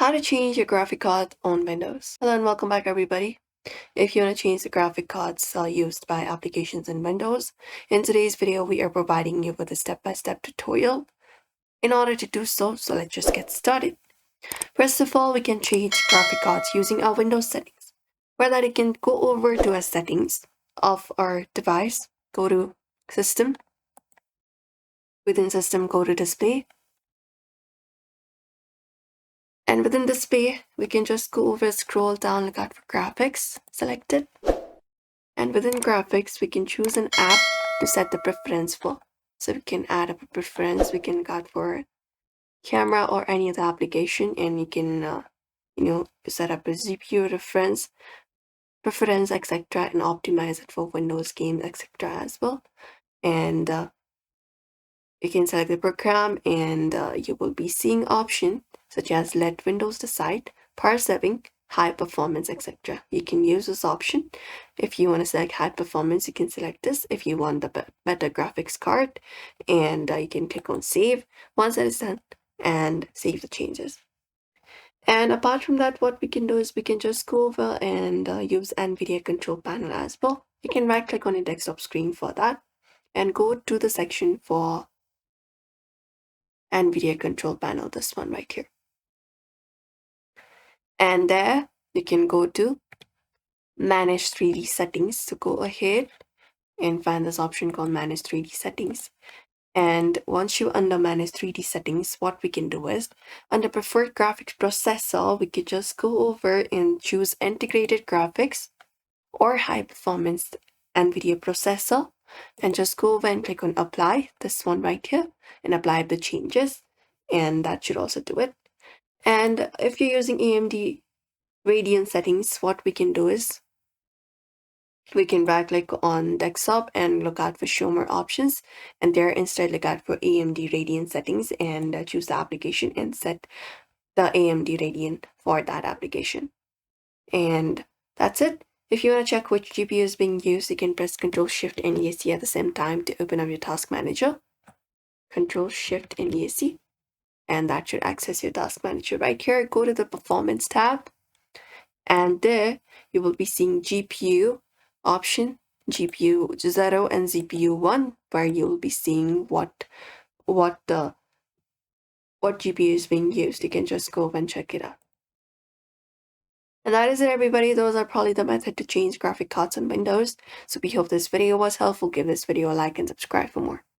How to change your graphic card on Windows. Hello and welcome back everybody. If you want to change the graphic cards used by applications in Windows, in today's video we are providing you with a step-by-step tutorial. In order to do so, let's just get started. First of all, we can change graphic cards using our Windows settings. For that, you can go over to our settings of our device, go to System, within System go to Display, and within display, we can just go over, scroll down, look out for graphics, select it. And within graphics, we can choose an app to set the preference for. So we can add up a preference, we can look out for camera or any other application, and you can, set up a GPU preference, etc., and optimize it for Windows games, etc. as well. And you can select the program, and you will be seeing options such as let Windows decide, power saving, high performance, etc. You can use this option. If you want to select high performance, you can select this. If you want the better graphics card, and you can click on save once that is done and save the changes. And apart from that, what we can do is we can just go over and use NVIDIA control panel as well. You can right click on your desktop screen for that and go to the section for NVIDIA control panel, this one right here. And there you can go to manage 3D settings. So go ahead and find this option called manage 3D settings. And once you're under manage 3D settings, what we can do is under preferred graphics processor, we could just go over and choose integrated graphics or high performance NVIDIA processor, and just go over and click on apply, this one right here, and apply the changes, and that should also do it. And if you're using AMD Radeon settings, what we can do is we can right click on desktop and look out for show more options, and there instead look out for AMD Radeon settings and choose the application and set the AMD Radeon for that application. And that's it. If you want to check which GPU is being used, you can press Ctrl Shift and ESC at the same time to open up your task manager. Ctrl Shift and ESC, and that should access your task manager. Right here, go to the performance tab, and there you will be seeing GPU option, GPU 0 and GPU 1, where you will be seeing what GPU is being used. You can just go and check it out. And that is it, everybody. Those are probably the method to change graphic cards on Windows. So we hope this video was helpful. Give this video a like and subscribe for more.